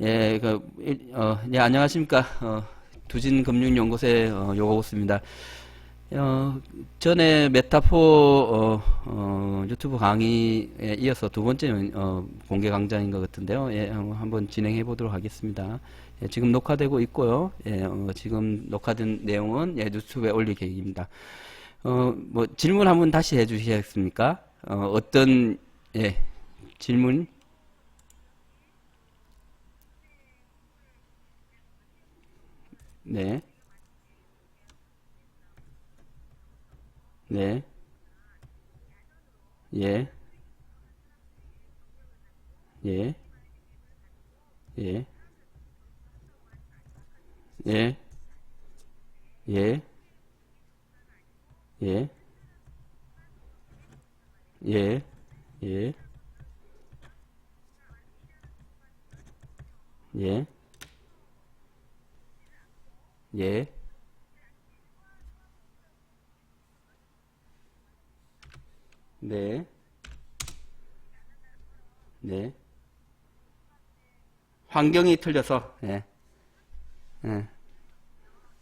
예, 네, 안녕하십니까. 두진금융연구소의 요거스입니다. 전에 메타포 유튜브 강의에 이어서 두 번째 공개 강좌인 것 같은데요. 예, 한번 진행해 보도록 하겠습니다. 예, 지금 녹화되고 있고요. 예, 지금 녹화된 내용은 유튜브에 올릴 계획입니다. 뭐 질문 한번 다시 해 주시겠습니까? 어떤 질문? 네, 네, 예, 예, 예, 예, 예, 예, 예, 예, 예, 예, 네, 네. 환경이 틀려서, 예, 예,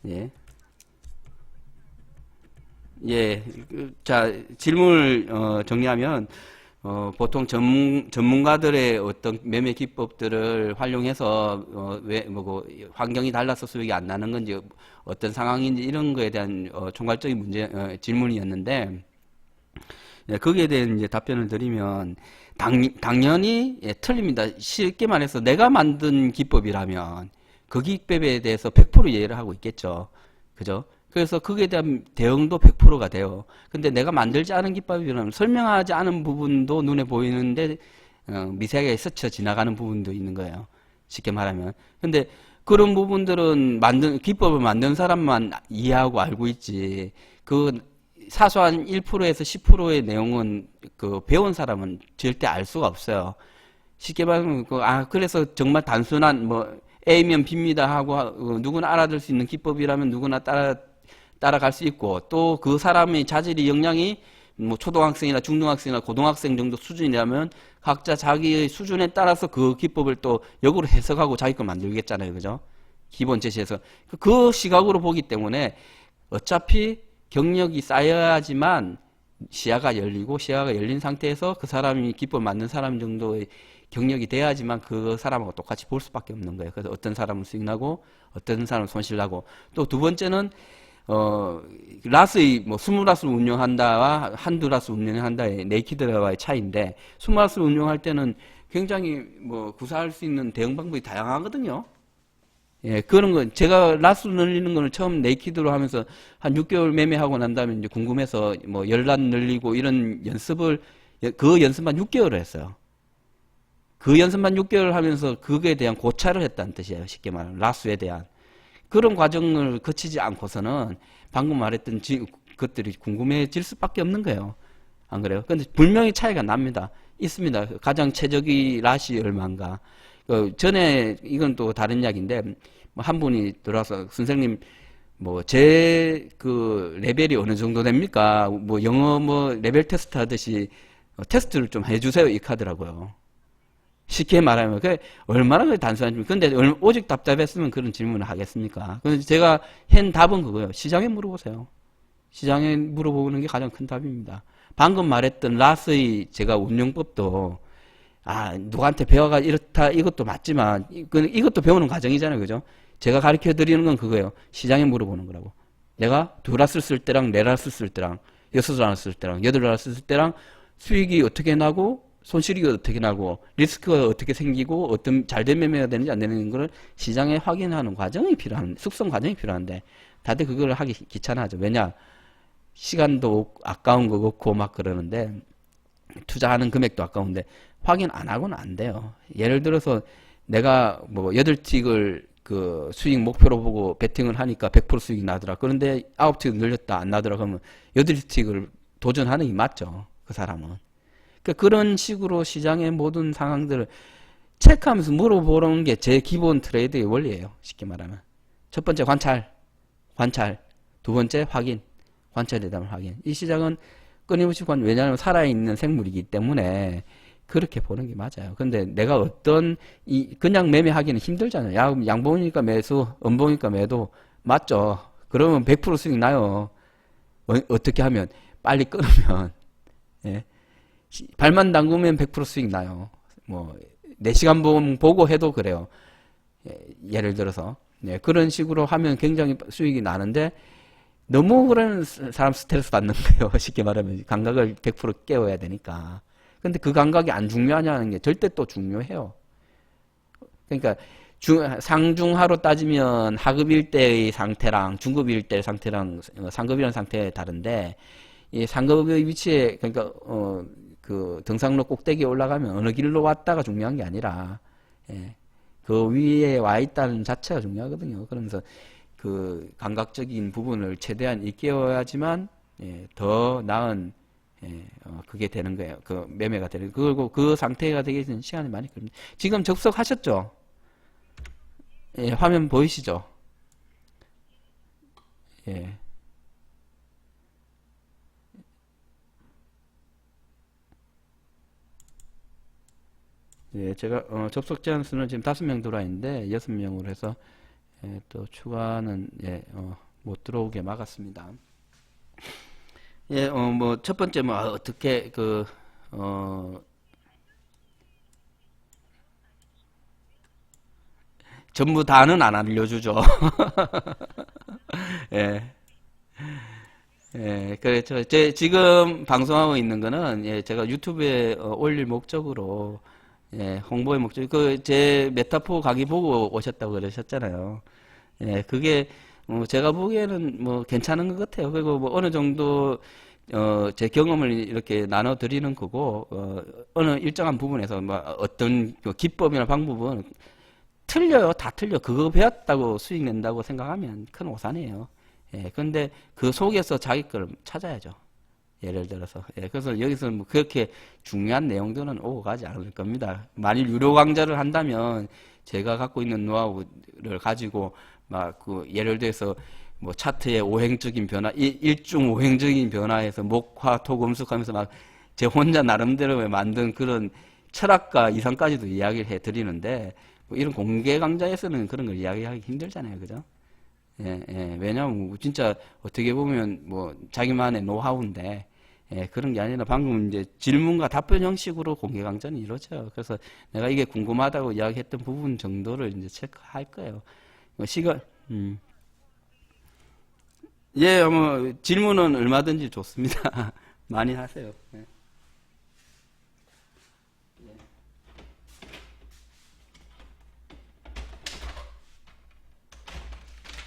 예. 예, 자, 질문을 정리하면 보통 전문가들의 어떤 매매 기법들을 활용해서 왜 뭐고 환경이 달라서 수익이 안 나는 건지 어떤 상황인지 이런 거에 대한 총괄적인 문제 질문이었는데 예, 거기에 대한 이제 답변을 드리면 당연히 예, 틀립니다. 쉽게 말해서 내가 만든 기법이라면 그 기법에 대해서 100% 이해를 하고 있겠죠. 그죠? 그래서 거기에 대한 대응도 100%가 돼요. 근데 내가 만들지 않은 기법이라면 설명하지 않은 부분도 눈에 보이는데 미세하게 스쳐 지나가는 부분도 있는 거예요. 쉽게 말하면. 근데 그런 부분들은 기법을 만든 사람만 이해하고 알고 있지. 그 사소한 1%에서 10%의 내용은 그 배운 사람은 절대 알 수가 없어요. 쉽게 말하면 그래서 정말 단순한 뭐 A면 B입니다 하고 누구나 알아들 수 있는 기법이라면 누구나 따라갈 수 있고 또 그 사람의 자질이 역량이 뭐 초등학생이나 중등학생이나 고등학생 정도 수준이라면 각자 자기의 수준에 따라서 그 기법을 또 역으로 해석하고 자기 걸 만들겠잖아요. 그죠? 기본 제시해서 그 시각으로 보기 때문에 어차피 경력이 쌓여야지만 시야가 열리고 시야가 열린 상태에서 그 사람이 기법 맞는 사람 정도의 경력이 돼야지만 그 사람하고 똑같이 볼 수밖에 없는 거예요. 그래서 어떤 사람은 수익 나고 어떤 사람은 손실 나고 또 두 번째는 라스의 뭐 20라스를 운영한다와 한두 라스 운영한다의 네이키드와의 차이인데 20라스를 운영할 때는 굉장히 뭐 구사할 수 있는 대응 방법이 다양하거든요. 예, 그런 건 제가 라스 늘리는 거는 처음 네이키드로 하면서 한 6개월 매매하고 난 다음에 이제 궁금해서 뭐 열란 늘리고 이런 연습을 그 연습만 6개월을 했어요. 그 연습만 6개월 하면서 그거에 대한 고찰을 했다는 뜻이에요. 쉽게 말하면 라스에 대한 그런 과정을 거치지 않고서는 방금 말했던 것들이 궁금해질 수밖에 없는 거예요. 안 그래요? 근데 분명히 차이가 납니다. 있습니다. 가장 최적의 랏이 얼마인가. 전에 이건 또 다른 이야기인데 뭐한 분이 들어와서 선생님 뭐 제 그 레벨이 어느 정도 됩니까? 뭐 영어 뭐 레벨 테스트 하듯이 테스트를 좀 해주세요. 이렇게 하더라고요. 쉽게 말하면 그 얼마나 그 단순한 질문. 근데 오직 답답했으면 그런 질문을 하겠습니까? 근데 제가 한 답은 그거예요. 시장에 물어보세요. 시장에 물어보는 게 가장 큰 답입니다. 방금 말했던 라스의 제가 운영법도 누구한테 배워가 이렇다 이것도 맞지만 이것도 배우는 과정이잖아요. 그죠? 제가 가르쳐 드리는 건 그거예요. 시장에 물어보는 거라고. 내가 두 라스 쓸 때랑 네 라스 쓸 때랑 여섯 라스 쓸 때랑 여덟 라스 쓸 때랑 수익이 어떻게 나고 손실이 어떻게 나고 리스크가 어떻게 생기고 어떤 잘된 매매가 되는지 안 되는 걸 시장에 확인하는 과정이 필요한 숙성 과정이 필요한데 다들 그걸 하기 귀찮아하죠. 왜냐 시간도 아까운 거 같고 막 그러는데 투자하는 금액도 아까운데 확인 안 하고는 안 돼요. 예를 들어서 내가 뭐 8틱을 그 수익 목표로 보고 베팅을 하니까 100% 수익이 나더라. 그런데 9틱 늘렸다 안 나더라. 그러면 8틱을 도전하는 게 맞죠. 그 사람은. 그러니까 그런 식으로 시장의 모든 상황들을 체크하면서 물어보는 게 제 기본 트레이드의 원리예요. 쉽게 말하면. 첫 번째 관찰. 두 번째 확인. 관찰 대담을 확인. 이 시장은 끊임없이 왜냐하면 살아있는 생물이기 때문에 그렇게 보는 게 맞아요. 근데 내가 그냥 매매하기는 힘들잖아요. 양봉이니까 매수, 음봉이니까 매도, 맞죠? 그러면 100% 수익 나요. 어떻게 하면? 빨리 끊으면. 예. 발만 담그면 100% 수익 나요. 뭐, 4시간 보고 해도 그래요. 예를 들어서. 네, 그런 식으로 하면 굉장히 수익이 나는데, 너무 그런 사람 스트레스 받는 거예요. 쉽게 말하면. 감각을 100% 깨워야 되니까. 근데 그 감각이 안 중요하냐는 게 절대 또 중요해요. 그러니까, 상중하로 따지면 하급일 때의 상태랑 중급일 때의 상태랑 상급이라는 상태가 다른데, 이 상급의 위치에, 그러니까, 그 등산로 꼭대기에 올라가면 어느 길로 왔다가 중요한 게 아니라, 예, 그 위에 와 있다는 자체가 중요하거든요. 그러면서 그 감각적인 부분을 최대한 일깨워야지만, 예, 더 나은, 예, 그게 되는 거예요. 그 매매가 되는, 그리고 그 상태가 되기 위해서는 시간이 많이 걸립니다. 지금 접속하셨죠? 예, 화면 보이시죠? 예. 예, 제가 접속 제한 수는 지금 5명 들어와 있는데 6명으로 해서 예, 또 추가는 예, 못 들어오게 막았습니다. 예, 뭐 첫 번째 뭐 어떻게 전부 다는 안 알려주죠. 예. 예, 그렇죠. 지금 방송하고 있는 거는, 예, 제가 유튜브에 올릴 목적으로, 예, 홍보의 목적, 제 메타포 강의 보고 오셨다고 그러셨잖아요. 예, 그게, 제가 보기에는 뭐 괜찮은 것 같아요. 그리고 뭐 어느 정도, 제 경험을 이렇게 나눠드리는 거고, 어느 일정한 부분에서 뭐 어떤 그 기법이나 방법은 틀려요. 다 틀려. 그거 배웠다고 수익 낸다고 생각하면 큰 오산이에요. 예, 근데 그 속에서 자기 걸 찾아야죠. 예를 들어서. 예, 그래서 여기서 뭐 그렇게 중요한 내용들은 오고 가지 않을 겁니다. 만일 유료 강좌를 한다면 제가 갖고 있는 노하우를 가지고 막 예를 들어서 뭐 차트의 오행적인 변화, 일중 오행적인 변화에서 목화, 토, 금속 하면서 막 제 혼자 나름대로 만든 그런 철학과 이상까지도 이야기를 해 드리는데 뭐 이런 공개 강좌에서는 그런 걸 이야기하기 힘들잖아요. 그죠? 예, 예. 왜냐하면 진짜 어떻게 보면 뭐 자기만의 노하우인데 예, 그런 게 아니라 방금 이제 질문과 답변 형식으로 공개 강좌는 이루어져요. 그래서 내가 이게 궁금하다고 이야기했던 부분 정도를 이제 체크할 거예요. 시간, 예, 뭐 질문은 얼마든지 좋습니다. 많이 하세요. 예.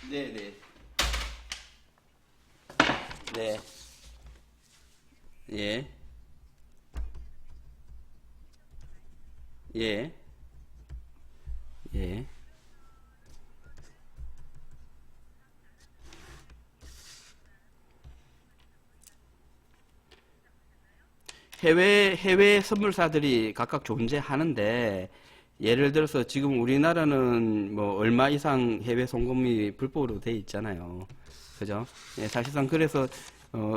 네, 네, 네, 예, 예, 예. 해외 선물사들이 각각 존재하는데, 예를 들어서 지금 우리나라는 뭐 얼마 이상 해외 송금이 불법으로 돼 있잖아요. 그죠? 예, 사실상 그래서,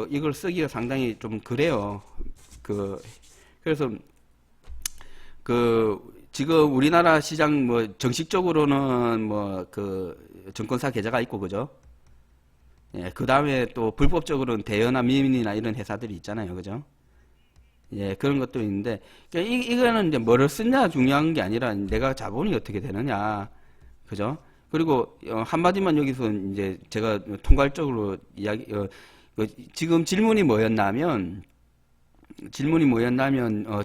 이걸 쓰기가 상당히 좀 그래요. 그, 그래서 지금 우리나라 시장 뭐 정식적으로는 뭐 증권사 계좌가 있고, 그죠? 예, 그 다음에 또 불법적으로는 대여나 미민이나 이런 회사들이 있잖아요. 그죠? 예, 그런 것도 있는데, 그러니까 이거는 이제 뭐를 쓰냐 중요한 게 아니라 내가 자본이 어떻게 되느냐. 그죠? 그리고, 한마디만 여기서 이제 제가 통괄적으로 지금 질문이 뭐였냐면,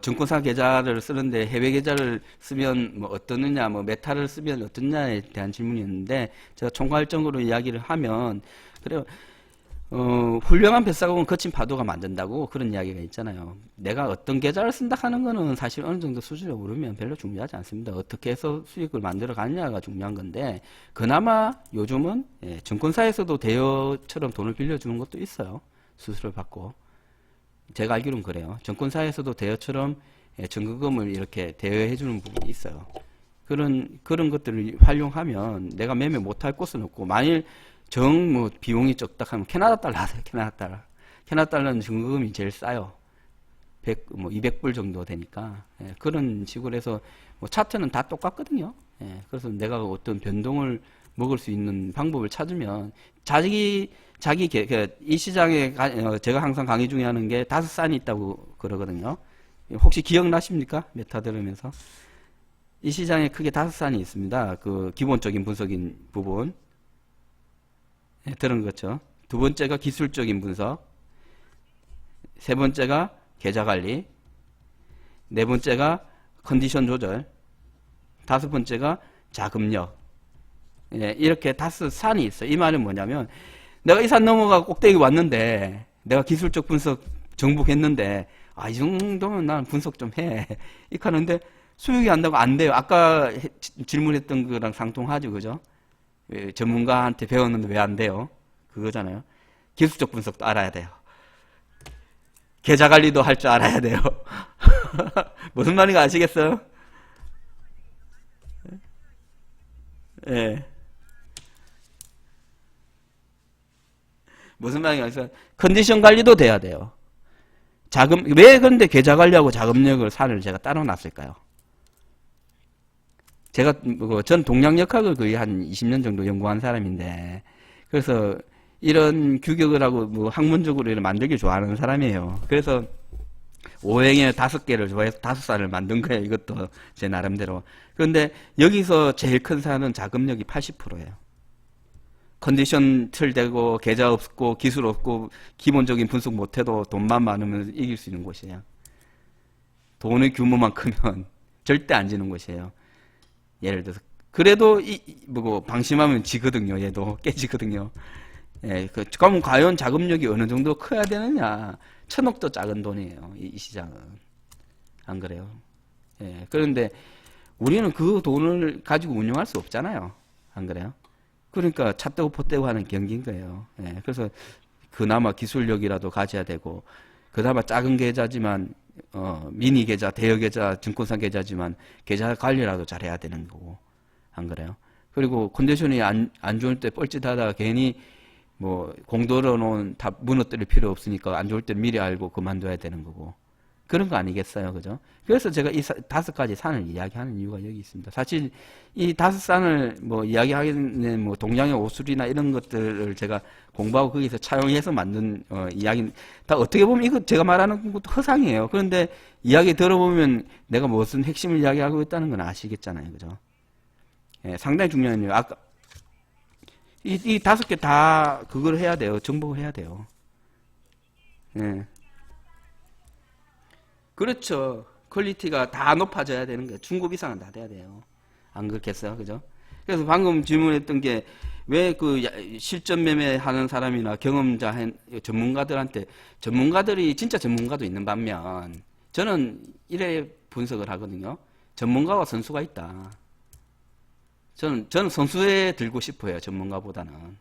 증권사 계좌를 쓰는데 해외 계좌를 쓰면 뭐 어떠느냐, 뭐 메타를 쓰면 어떠냐에 대한 질문이었는데, 제가 총괄적으로 이야기를 하면, 그래요. 훌륭한 뱃사공은 거친 파도가 만든다고 그런 이야기가 있잖아요. 내가 어떤 계좌를 쓴다 하는 거는 사실 어느 정도 수준에 오르면 별로 중요하지 않습니다. 어떻게 해서 수익을 만들어 가느냐가 중요한 건데, 그나마 요즘은 예, 증권사에서도 대여처럼 돈을 빌려주는 것도 있어요. 수수료를 받고. 제가 알기로는 그래요. 증권사에서도 대여처럼 예, 증거금을 이렇게 대여해주는 부분이 있어요. 그런 것들을 활용하면 내가 매매 못할 곳은 없고, 만일 뭐 비용이 적다 하면 캐나다 달러 하세요. 캐나다 달러. 캐나다 달러는 증거금이 제일 싸요. 200불 정도 되니까, 예, 그런 식으로 해서, 뭐, 차트는 다 똑같거든요. 예, 그래서 내가 어떤 변동을 먹을 수 있는 방법을 찾으면, 이 시장에, 제가 항상 강의 중에 하는 게 5산이 있다고 그러거든요. 혹시 기억나십니까? 메타 들으면서. 이 시장에 크게 5산이 있습니다. 그, 기본적인 분석인 부분. 예, 들은 거죠. 두 번째가 기술적인 분석. 세 번째가 계좌 관리. 네 번째가 컨디션 조절. 다섯 번째가 자금력. 예, 이렇게 5산이 있어요. 이 말은 뭐냐면, 내가 이 산 넘어가 꼭대기 왔는데, 내가 기술적 분석 정복했는데, 이 정도면 난 분석 좀 해. 이렇게 하는데, 수익이 안 나고 안 돼요. 아까 질문했던 거랑 상통하죠. 그죠? 전문가한테 배웠는데 왜 안 돼요? 그거잖아요. 기술적 분석도 알아야 돼요. 계좌 관리도 할 줄 알아야 돼요. 무슨 말인지 아시겠어요? 예. 무슨 말인지 아시겠어요? 컨디션 관리도 돼야 돼요. 왜 그런데 계좌 관리하고 자금력을 산을 제가 따로 놨을까요? 전 동양역학을 거의 한 20년 정도 연구한 사람인데, 그래서 이런 규격을 하고 뭐 학문적으로 이런 만들기 좋아하는 사람이에요. 그래서 오행에 5개를 좋아해서 5산을 만든 거예요. 이것도 제 나름대로. 그런데 여기서 제일 큰 산은 자금력이 80%예요. 컨디션 틀되고 계좌 없고 기술 없고 기본적인 분석 못해도 돈만 많으면 이길 수 있는 곳이에요. 돈의 규모만 크면 절대 안 지는 곳이에요. 예를 들어서 그래도 방심하면 지거든요. 얘도 깨지거든요. 예, 그럼 과연 자금력이 어느 정도 커야 되느냐? 1,000억도 작은 돈이에요. 이 시장은. 안 그래요? 예, 그런데 우리는 그 돈을 가지고 운영할 수 없잖아요. 안 그래요? 그러니까 차 떼고 포 떼고 하는 경기인 거예요. 예, 그래서 그나마 기술력이라도 가져야 되고, 그나마 작은 계좌지만, 미니 계좌, 대여 계좌, 증권사 계좌지만 계좌 관리라도 잘해야 되는 거고. 안 그래요? 그리고 컨디션이 안 좋을 때 뻘짓하다가 괜히 뭐 공들여 놓은 다 무너뜨릴 필요 없으니까 안 좋을 때 미리 알고 그만둬야 되는 거고. 그런 거 아니겠어요? 그죠? 그래서 제가 이 5가지 산을 이야기하는 이유가 여기 있습니다. 사실 이 5산을 뭐 이야기하기는 뭐 동양의 오술이나 이런 것들을 제가 공부하고 거기서 차용해서 만든 이야기, 다 어떻게 보면 이거 제가 말하는 것도 허상이에요. 그런데 이야기 들어보면 내가 무슨 핵심을 이야기하고 있다는 건 아시겠잖아요. 그죠? 예, 상당히 중요한 이유. 아까 이 5개 다 그걸 해야 돼요. 정복을 해야 돼요. 예. 그렇죠. 퀄리티가 다 높아져야 되는 거예요. 중급 이상은 다 돼야 돼요. 안 그렇겠어요? 그죠? 그래서 방금 질문했던 게 왜 그 실전 매매하는 사람이나 경험자 전문가들한테, 전문가들이 진짜 전문가도 있는 반면 저는 이래 분석을 하거든요. 전문가와 선수가 있다. 저는 선수에 들고 싶어요. 전문가보다는.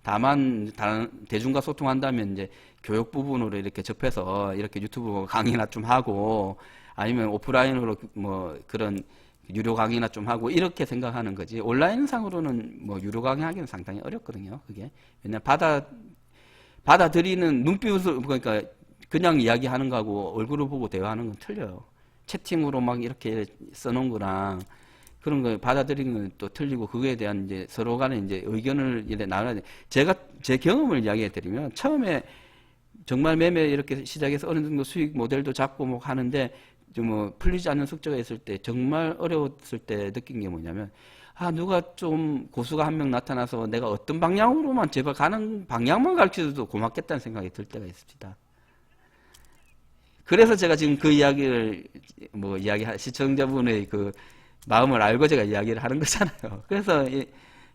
다만 대중과 소통한다면 이제 교육 부분으로 이렇게 접해서 이렇게 유튜브 강의나 좀 하고, 아니면 오프라인으로 뭐 그런 유료 강의나 좀 하고 이렇게 생각하는 거지. 온라인 상으로는 뭐 유료 강의 하기는 상당히 어렵거든요. 그게. 왜냐면 받아들이는 눈빛을, 그러니까 그냥 이야기하는 거하고 얼굴을 보고 대화하는 건 틀려요. 채팅으로 막 이렇게 써놓은 거랑 그런 거 받아들이는 건 또 틀리고, 그거에 대한 이제 서로 간에 이제 의견을 이렇게 나눠야 돼. 제가 제 경험을 이야기해 드리면, 처음에 정말 매매 이렇게 시작해서 어느 정도 수익 모델도 잡고 뭐 하는데 좀 뭐 풀리지 않는 숙제가 있을 때, 정말 어려웠을 때 느낀 게 뭐냐면, 누가 좀 고수가 한 명 나타나서 내가 어떤 방향으로만 제발 가는 방향만 가르쳐줘도 고맙겠다는 생각이 들 때가 있습니다. 그래서 제가 지금 그 이야기를 뭐 시청자분의 그 마음을 알고 제가 이야기를 하는 거잖아요. 그래서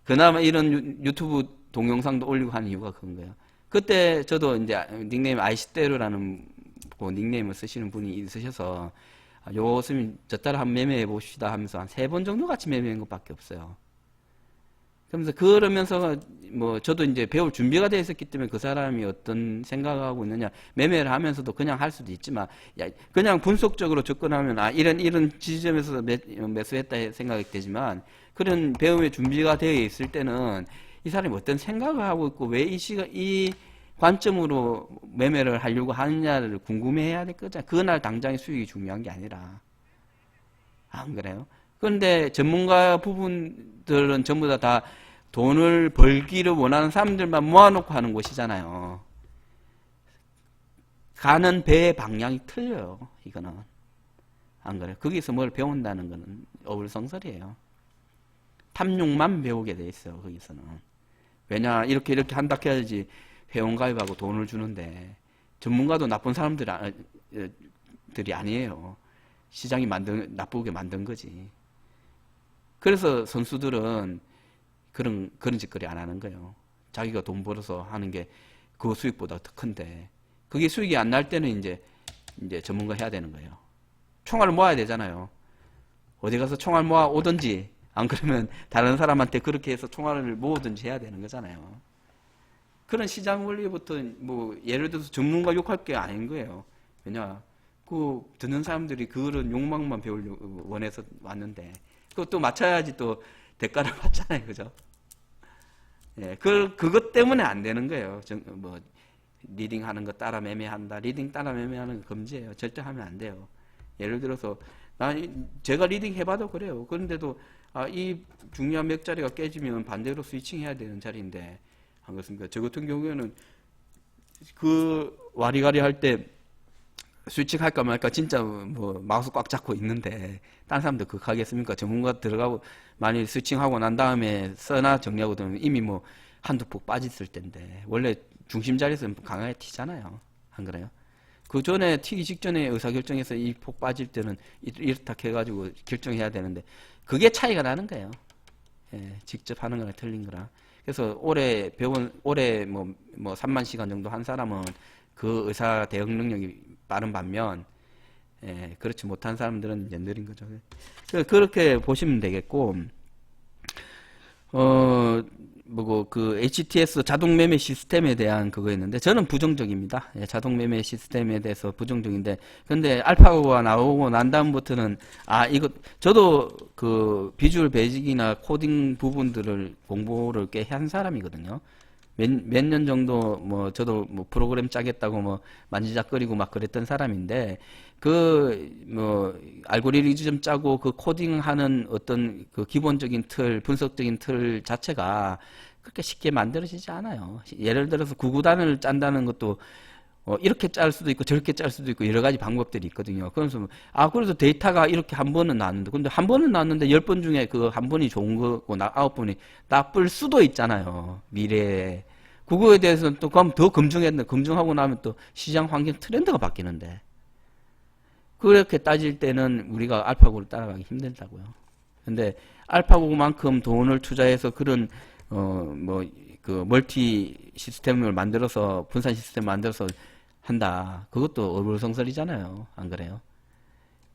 그나마 이런 유튜브 동영상도 올리고 하는 이유가 그런 거예요. 그때 저도 이제 닉네임 아이시대로라는 닉네임을 쓰시는 분이 있으셔서, 요즘 저 따라 한번 매매해 봅시다 하면서 한 3번 정도 같이 매매한 것밖에 없어요. 그러면서 뭐 저도 이제 배울 준비가 되어 있었기 때문에 그 사람이 어떤 생각하고 있느냐, 매매를 하면서도 그냥 할 수도 있지만, 그냥 분석적으로 접근하면 이런 지점에서 매수했다 생각이 되지만, 그런 배움의 준비가 되어 있을 때는 이 사람이 어떤 생각을 하고 있고 왜 이 관점으로 매매를 하려고 하느냐를 궁금해해야 될 거잖아요. 그날 당장의 수익이 중요한 게 아니라. 안 그래요? 그런데 전문가 부분들은 전부 다 돈을 벌기를 원하는 사람들만 모아놓고 하는 곳이잖아요. 가는 배의 방향이 틀려요. 이거는. 안 그래요? 거기서 뭘 배운다는 거는 어불성설이에요. 탐욕만 배우게 돼 있어요. 거기서는. 왜냐 이렇게 한다 해야지 회원가입하고 돈을 주는데 전문가도 나쁜 사람들이 아니에요. 시장이 나쁘게 만든 거지. 그래서 선수들은 그런 짓거리 안 하는 거예요. 자기가 돈 벌어서 하는 게 그 수익보다 더 큰데 그게 수익이 안 날 때는 이제 전문가 해야 되는 거예요. 총알을 모아야 되잖아요. 어디 가서 총알 모아 오든지 안 그러면 다른 사람한테 그렇게 해서 총알을 모으든지 해야 되는 거잖아요. 그런 시장 원리부터 뭐 예를 들어서 전문가 욕할 게 아닌 거예요. 왜냐 그 듣는 사람들이 그런 욕망만 배우려고 원해서 왔는데 그것도 맞춰야지 또 대가를 받잖아요. 그죠? 예, 그것 때문에 안 되는 거예요. 뭐 리딩 하는 거 따라 매매한다. 리딩 따라 매매하는 거 금지예요. 절대 하면 안 돼요. 예를 들어서 제가 리딩 해봐도 그래요. 그런데도 이 중요한 맥자리가 깨지면 반대로 스위칭 해야 되는 자리인데 안 그렇습니까? 저 같은 경우에는 그 와리가리 할 때 스위칭 할까 말까 진짜 뭐 마우스 꽉 잡고 있는데 딴 사람들 그거 하겠습니까? 전문가 들어가고 많이 스위칭하고 난 다음에 써나 정리하고 들으면 이미 뭐 한두 폭 빠졌을 텐데 원래 중심 자리에서 강하게 튀잖아요. 안 그래요? 그 전에 튀기 직전에 의사결정해서 이 폭 빠질 때는 이렇다 해가지고 결정해야 되는데 그게 차이가 나는 거예요. 예, 직접 하는 거랑 틀린 거랑. 그래서 올해 뭐 3만 시간 정도 한 사람은 그 의사 대응 능력이 빠른 반면, 예, 그렇지 못한 사람들은 이제 느린 거죠. 그렇게 보시면 되겠고, 그 HTS 자동 매매 시스템에 대한 그거였는데 저는 부정적입니다. 예, 자동 매매 시스템에 대해서 부정적인데 근데 알파고가 나오고 난 다음부터는 이거 저도 그 비주얼 베이직이나 코딩 부분들을 공부를 꽤 한 사람이거든요. 몇 년 정도 뭐 저도 뭐 프로그램 짜겠다고 뭐 만지작거리고 막 그랬던 사람인데 그 뭐 알고리즘 짜고 그 코딩하는 어떤 그 기본적인 틀, 분석적인 틀 자체가 그렇게 쉽게 만들어지지 않아요. 예를 들어서 구구단을 짠다는 것도 이렇게 짤 수도 있고 저렇게 짤 수도 있고 여러 가지 방법들이 있거든요. 그래서 그래도 데이터가 이렇게 한 번은 나왔는데 근데 한 번은 나왔는데 10번 중에 그 한 번이 좋은 거고 9번이 나쁠 수도 있잖아요. 미래에. 그거에 대해서는 또 그럼 더 검증하고 나면 또 시장 환경 트렌드가 바뀌는데 그렇게 따질 때는 우리가 알파고를 따라가기 힘들다고요. 근데 알파고만큼 돈을 투자해서 그런 그 멀티 시스템을 만들어서 분산 시스템 만들어서 한다. 그것도 어불성설이잖아요. 안 그래요?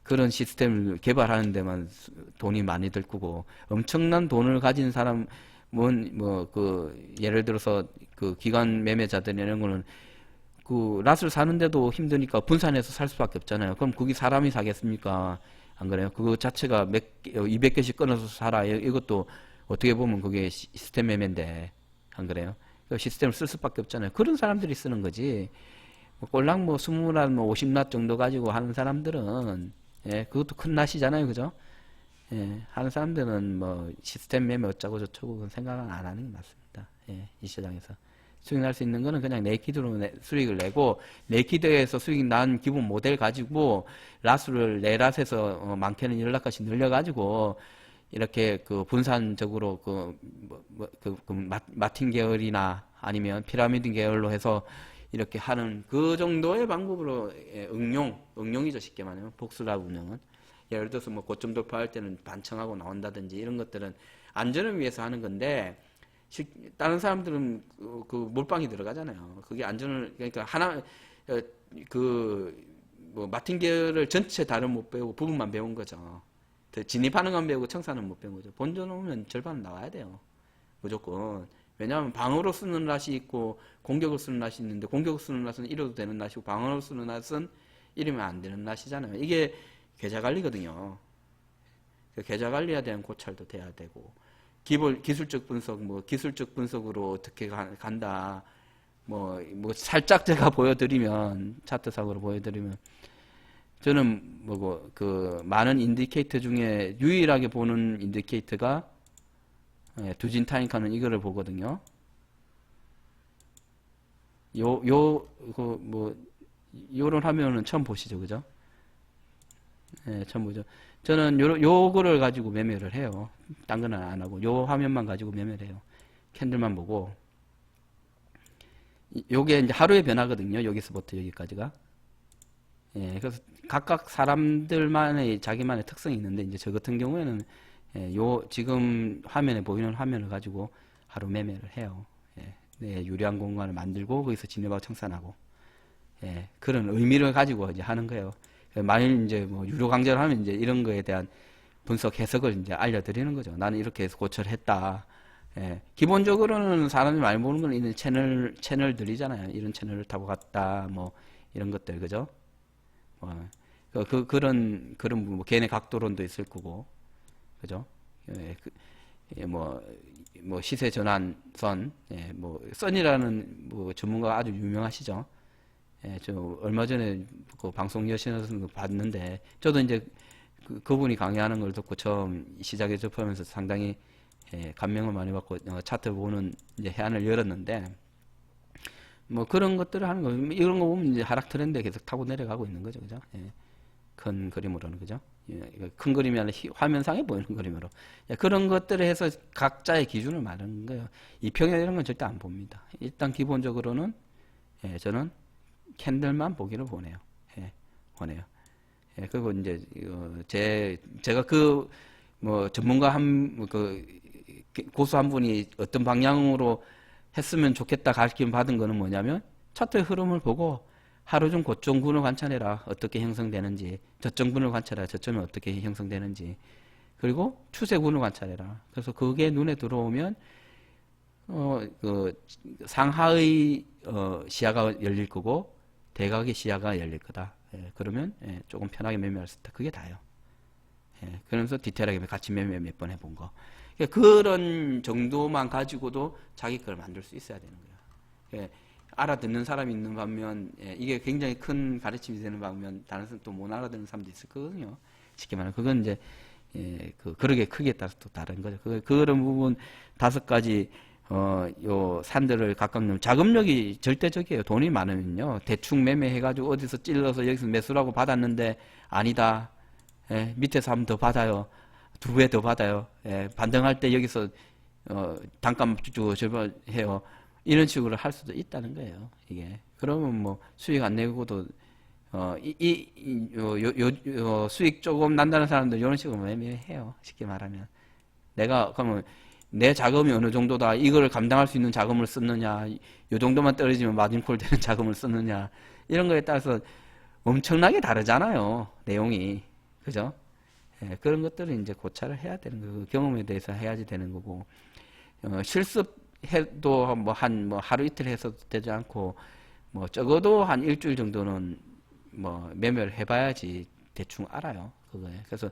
그런 시스템을 개발하는 데만 돈이 많이 들 거고 엄청난 돈을 가진 사람은 예를 들어서 그 기관 매매자들 이런 거는 그 랏을 사는데도 힘드니까 분산해서 살 수밖에 없잖아요. 그럼 거기 사람이 사겠습니까? 안 그래요? 그거 자체가 200개씩 끊어서 살아. 이것도 어떻게 보면 그게 시스템 매매인데 안 그래요? 시스템을 쓸 수밖에 없잖아요. 그런 사람들이 쓰는 거지. 꼴랑 20랏, 50랏 정도 가지고 하는 사람들은 예, 그것도 큰 낫이잖아요. 그죠? 예, 하는 사람들은 시스템 매매 어쩌고 저쩌고 생각은 안 하는 게 맞습니다. 예, 이 시장에서. 수익 날 수 있는 거는 그냥 네이키드로 수익을 내고, 네이키드에서 수익 난 기본 모델 가지고, 랏을 네 랏에서 많게는 10랏까지 늘려가지고, 이렇게 그 분산적으로 마틴 계열이나 아니면 피라미드 계열로 해서 이렇게 하는 그 정도의 방법으로 응용이죠. 쉽게 말하면. 복수락 운영은. 예를 들어서 고점 돌파할 때는 반청하고 나온다든지 이런 것들은 안전을 위해서 하는 건데, 다른 사람들은 그 몰빵이 들어가잖아요. 그게 그러니까 마틴 계열을 전체 다른 못 배우고 부분만 배운 거죠. 진입하는 건 배우고 청산은 못 배운 거죠. 본전 오면 절반은 나와야 돼요. 무조건. 왜냐하면 방어로 쓰는 낫이 있고 공격을 쓰는 낫이 있는데 공격을 쓰는 낫은 이뤄도 되는 낫이고 방어로 쓰는 낫은 이러면 안 되는 낫이잖아요. 이게 계좌관리거든요. 계좌관리에 대한 고찰도 돼야 되고 기술적 분석, 기술적 분석으로 어떻게 간다. 뭐 살짝 제가 보여드리면, 차트상으로 보여드리면, 저는 많은 인디케이터 중에 유일하게 보는 인디케이터가, 두진 타임카는 이거를 보거든요. 요런 화면은 처음 보시죠, 그죠? 처음 보죠. 저는 요거를 가지고 매매를 해요. 딴 거는 안 하고, 요 화면만 가지고 매매를 해요. 캔들만 보고. 요게 이제 하루의 변화거든요. 여기서부터 여기까지가. 그래서 각각 사람들만의 자기만의 특성이 있는데, 이제 저 같은 경우에는, 지금 화면에 보이는 화면을 가지고 하루 매매를 해요. 유리한 공간을 만들고, 거기서 진입하고 청산하고. 그런 의미를 가지고 이제 하는 거예요. 만일 이제 유료 강좌를 하면 이제 이런 거에 대한 분석 해석을 이제 알려드리는 거죠. 나는 이렇게 해서 고쳐를 했다. 기본적으로는 사람들이 많이 보는 건 이런 채널들이잖아요. 이런 채널을 타고 갔다. 이런 것들, 그죠? 그런 개인의 각도론도 있을 거고, 그죠? 시세 전환선, 선이라는 전문가가 아주 유명하시죠? 저 얼마 전에 그 방송 여신에서 봤는데, 저도 이제 그분이 강의하는 걸 듣고 처음 시작에 접하면서 상당히 감명을 많이 받고 차트 보는 이제 해안을 열었는데, 그런 것들을 하는 거, 이런 거 보면 이제 하락 트렌드에 계속 타고 내려가고 있는 거죠, 그죠? 큰 그림으로는, 그죠? 큰 그림이 아니라 화면상에 보이는 그림으로. 그런 것들을 해서 각자의 기준을 말하는 거예요. 이평이나 이런 건 절대 안 봅니다. 일단 기본적으로는 저는 캔들만 보기를 원해요. 원해요. 그리고 이제 제가 전문가 고수 한 분이 어떤 방향으로 했으면 좋겠다 가르침 받은 거는 뭐냐면, 차트의 흐름을 보고 하루 중 고점군을 관찰해라. 어떻게 형성되는지. 저점군을 관찰해라. 저점이 어떻게 형성되는지. 그리고 추세군을 관찰해라. 그래서 그게 눈에 들어오면 상하의 시야가 열릴 거고 대각의 시야가 열릴 거다. 그러면 조금 편하게 매매할 수 있다. 그게 다예요. 그러면서 디테일하게 같이 매매 몇 번 해본 거. 그런 정도만 가지고도 자기 걸 만들 수 있어야 되는 거예요. 알아듣는 사람이 있는 반면, 이게 굉장히 큰 가르침이 되는 반면, 다른 사람 또 못 알아듣는 사람도 있을 거거든요. 쉽게 말하면. 그건 이제, 그러게 크기에 따라서 또 다른 거죠. 그런 부분 5가지, 요 산들을 각각 넣으면 자금력이 절대적이에요. 돈이 많으면요. 대충 매매해가지고 어디서 찔러서 여기서 매수라고 받았는데, 아니다. 밑에서 한번 더 받아요. 2배 더 받아요. 반등할 때 여기서 단가 주고 절반해요. 이런 식으로 할 수도 있다는 거예요. 이게 그러면 수익 안 내고도 수익 조금 난다는 사람들 이런 식으로 매매해요. 쉽게 말하면 그러면 내 자금이 어느 정도다. 이걸 감당할 수 있는 자금을 썼느냐, 이 정도만 떨어지면 마진콜 되는 자금을 썼느냐, 이런 거에 따라서 엄청나게 다르잖아요. 내용이, 그죠? 그런 것들을 이제 고찰을 해야 되는 거고, 경험에 대해서 해야지 되는 거고, 실습해도 하루 이틀 해서도 되지 않고, 적어도 한 일주일 정도는 매매를 해봐야지 대충 알아요. 그거에. 그래서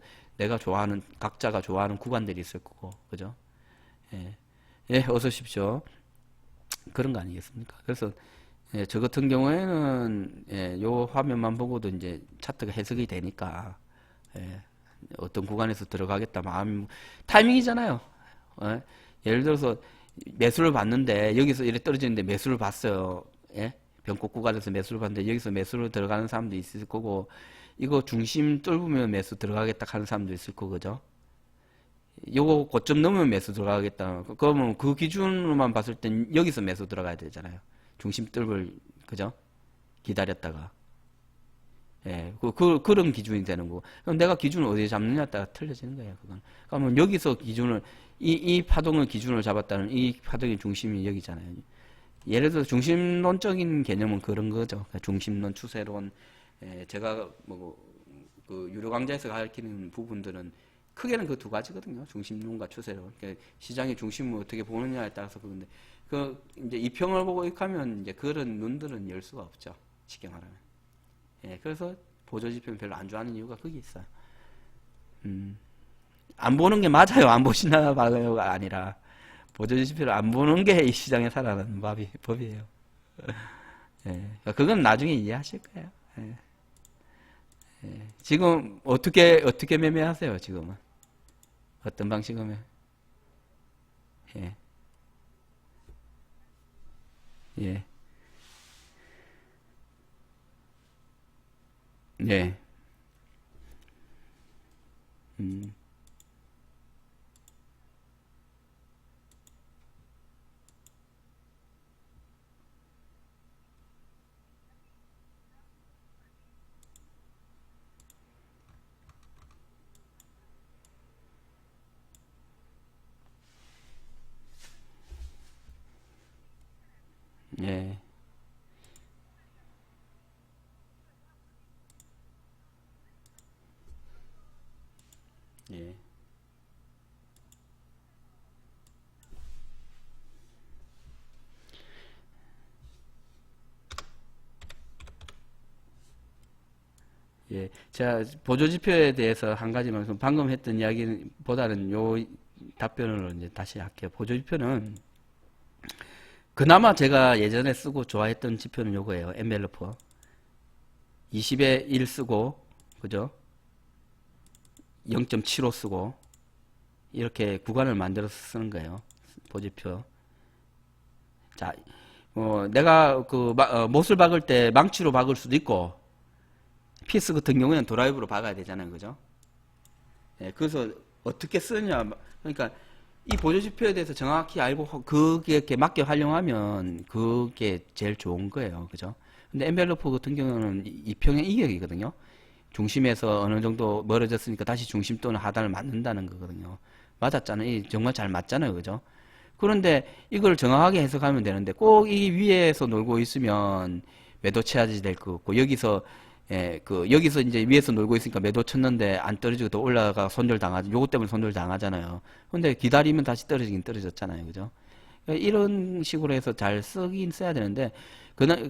각자가 좋아하는 구간들이 있을 거고, 그죠? 어서 오십시오. 그런 거 아니겠습니까? 그래서, 저 같은 경우에는, 요 화면만 보고도 이제 차트가 해석이 되니까, 어떤 구간에서 들어가겠다 타이밍이잖아요. 예를 들어서 매수를 봤는데 여기서 이래 떨어지는데 매수를 봤어요. 변곡 구간에서 매수를 봤는데 여기서 매수로 들어가는 사람도 있을 거고, 이거 중심 뚫으면 매수 들어가겠다 하는 사람도 있을 거죠. 요거 고점 넘으면 매수 들어가겠다. 그러면 그 기준으로만 봤을 땐 여기서 매수 들어가야 되잖아요. 중심 뚫을, 그죠? 기다렸다가. 그런 기준이 되는 거고. 그럼 내가 기준을 어디에 잡느냐에 따라 틀려지는 거예요, 그건. 그러면 여기서 기준을, 이 파동을 기준으로 잡았다는 이 파동의 중심이 여기잖아요. 예를 들어서 중심론적인 개념은 그런 거죠. 그러니까 중심론, 추세론, 제가 그 유료 강좌에서 가르치는 부분들은 크게는 그 2가지거든요. 중심론과 추세론. 그러니까 시장의 중심을 어떻게 보느냐에 따라서 그런데, 이제 이평을 보고 익하면 이제 그런 눈들은 열 수가 없죠. 쉽게 말하면. 그래서 보조지표는 별로 안 좋아하는 이유가 거기 있어요. 안 보는 게 맞아요. 안 보시나 봐요가 아니라, 보조지표를 안 보는 게 이 시장에 살아가는 법이에요. 예. 그건 나중에 이해하실 거예요. 예. 예. 지금 어떻게 매매하세요, 지금은? 어떤 방식으로? 예. 예. 예. 음. 예. 예. 예. 제가 보조지표에 대해서 한 가지만 방금 했던 이야기보다는 요 답변을 이제 다시 할게요. 보조지표는 그나마 제가 예전에 쓰고 좋아했던 지표는 요거예요. 엔벨러프. 20에 1 쓰고, 그죠? 0.75 쓰고, 이렇게 구간을 만들어서 쓰는 거예요. 보조표. 자, 내가 못을 박을 때 망치로 박을 수도 있고, 피스 같은 경우에는 드라이브로 박아야 되잖아요. 그죠? 예, 그래서 어떻게 쓰느냐. 그러니까 이 보조지표에 대해서 정확히 알고 그게 맞게 활용하면 그게 제일 좋은 거예요. 그죠? 근데 엔벨로프 같은 경우는 이평의 이격이거든요. 중심에서 어느 정도 멀어졌으니까 다시 중심 또는 하단을 맞는다는 거거든요. 맞았잖아요. 정말 잘 맞잖아요. 그죠? 그런데 이걸 정확하게 해석하면 되는데 꼭 이 위에서 놀고 있으면 매도 쳐야지 될 것 같고 여기서 이제 위에서 놀고 있으니까 매도 쳤는데 안 떨어지고 더 올라가 손절당하죠. 요것 때문에 손절당하잖아요. 근데 기다리면 다시 떨어지긴 떨어졌잖아요. 그죠? 그러니까 이런 식으로 해서 잘 쓰긴 써야 되는데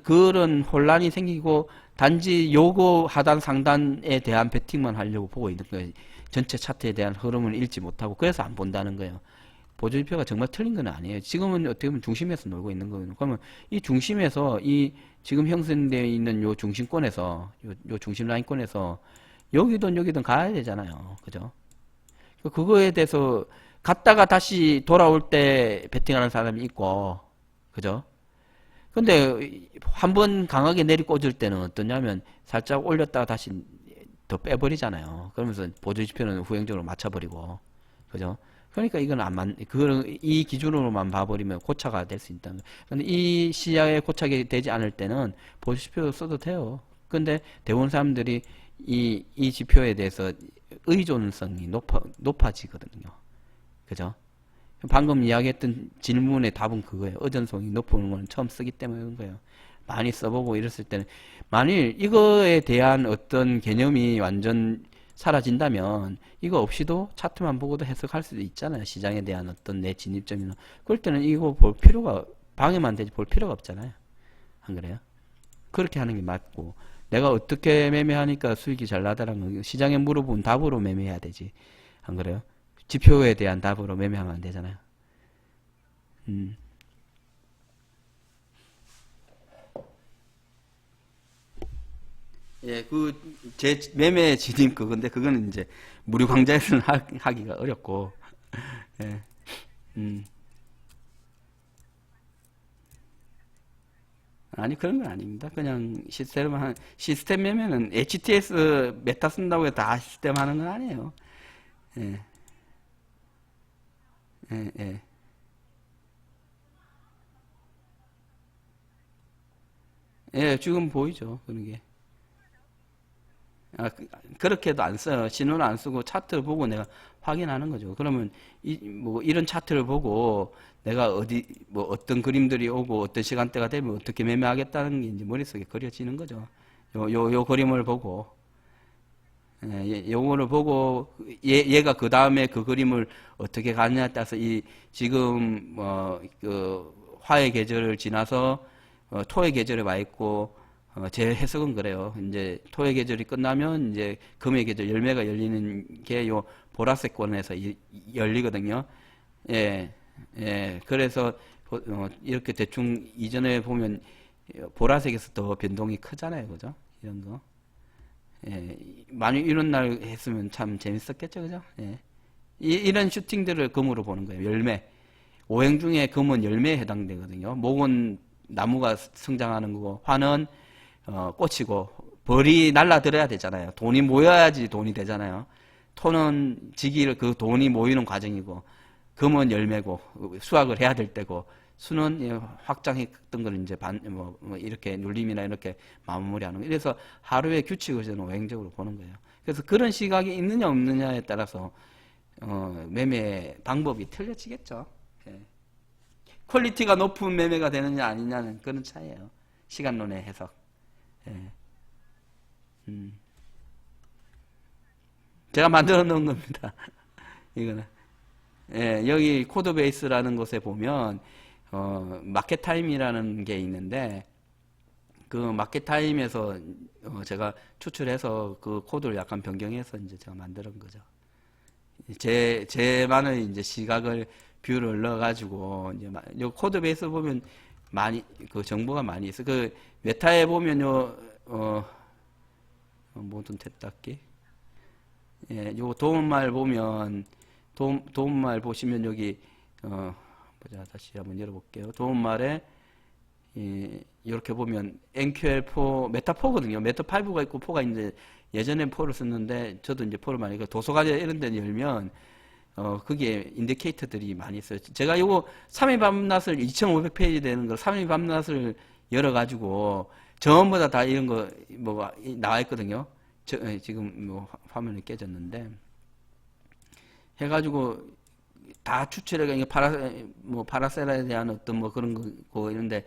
그런 혼란이 생기고 단지 요거 하단 상단에 대한 베팅만 하려고 보고 있는 거예요. 전체 차트에 대한 흐름을 읽지 못하고 그래서 안 본다는 거예요. 보조지표가 정말 틀린 건 아니에요. 지금은 어떻게 보면 중심에서 놀고 있는 거예요. 그러면 이 중심에서 이 지금 형성되어 있는 요 중심권에서 요 중심 라인권에서 여기든 가야 되잖아요. 그죠? 그거에 대해서 갔다가 다시 돌아올 때 베팅하는 사람이 있고, 그죠? 근데 한 번 강하게 내리꽂을 때는 어떠냐면 살짝 올렸다가 다시 더 빼버리잖아요. 그러면서 보조지표는 후행적으로 맞춰버리고, 그죠? 그러니까 이건 이 기준으로만 봐버리면 고차가 될 수 있다는 거예요. 근데 이 시야에 고착이 되지 않을 때는 보조지표 써도 돼요. 근데 대부분 사람들이 이 지표에 대해서 의존성이 높아지거든요. 그죠? 방금 이야기했던 질문의 답은 그거예요. 의존성이 높은 건 처음 쓰기 때문에 그런 거예요. 많이 써보고 이랬을 때는 만일 이거에 대한 어떤 개념이 완전 사라진다면 이거 없이도 차트만 보고도 해석할 수도 있잖아요. 시장에 대한 어떤 내 진입점이나 그럴 때는 이거 볼 필요가 방해만 되지 볼 필요가 없잖아요. 안 그래요? 그렇게 하는 게 맞고 내가 어떻게 매매하니까 수익이 잘 나다라는 거 시장에 물어본 답으로 매매해야 되지. 안 그래요? 지표에 대한 답으로 매매하면 안 되잖아요. 음. 예, 제 매매 진입 그건데, 그거는 이제, 무료 강좌에서는 하기가 어렵고, 예, 음. 아니, 그런 건 아닙니다. 그냥 시스템 매매는 HTS 메타 쓴다고 해서 다 시스템 하는 건 아니에요. 예, 예, 예. 예, 지금 보이죠, 그런 게. 그렇게도 안 써요. 신호를 안 쓰고 차트를 보고 내가 확인하는 거죠. 그러면 뭐 이런 차트를 보고 내가 뭐 어떤 그림들이 오고 어떤 시간대가 되면 어떻게 매매하겠다는 게 이제 머릿속에 그려지는 거죠. 요 그림을 보고, 요거를 보고 얘가 그 다음에 그 그림을 어떻게 가느냐에 따라서 지금 화의 계절을 지나서 토의 계절에 와 있고 제 해석은 그래요. 이제 토의 계절이 끝나면 이제 금의 계절 열매가 열리는 게 요 보라색 권에서 열리거든요. 예, 예. 그래서 이렇게 대충 이전에 보면 보라색에서 더 변동이 크잖아요. 그죠? 이런 거. 예, 만약 이런 날 했으면 참 재밌었겠죠. 그죠? 예. 이런 슈팅들을 금으로 보는 거예요. 열매. 오행 중에 금은 열매에 해당되거든요. 목은 나무가 성장하는 거고, 화는 꽃이고, 벌이 날라들어야 되잖아요. 돈이 모여야지 돈이 되잖아요. 토는 지기를 그 돈이 모이는 과정이고, 금은 열매고, 수확을 해야 될 때고, 수는 확장했던 걸 이제 뭐 이렇게 눌림이나 이렇게 마무리하는 거예요. 그래서 하루의 규칙을 저는 오행적으로 보는 거예요. 그래서 그런 시각이 있느냐 없느냐에 따라서 매매 방법이 틀려지겠죠. 예. 퀄리티가 높은 매매가 되느냐 아니냐는 그런 차이예요. 시간론의 해석. 예. 제가 만들어 놓은 겁니다. 이거는. 예, 여기 코드베이스라는 곳에 보면 마켓타임이라는 게 있는데 그 마켓타임에서 제가 추출해서 그 코드를 약간 변경해서 이제 제가 만든 거죠. 제만의 이제 시각을 뷰를 넣어가지고 이제 요 코드베이스 보면 많이 그 정보가 많이 있어. 그 메타에 보면요 모든 탭닫기. 예, 요 도움말 보면 도움말 보시면 여기 보자 다시 한번 열어볼게요. 도움말에 이렇게 보면 NQL4 메타4거든요. 메타5가 있고 4가 있는데 예전에 4를 썼는데 저도 이제 4를 많이 도서관에 이런 데 열면 그게 인디케이터들이 많이 있어요. 제가 요거 3일 밤낮을 2500페이지 되는 걸 3일 밤낮을 열어가지고 전부 다 이런 거 뭐가 나와 있거든요. 지금 뭐 화면이 깨졌는데 해가지고 다 추출해가 이게 파라셀라에 대한 어떤 뭐 그런 거 이런데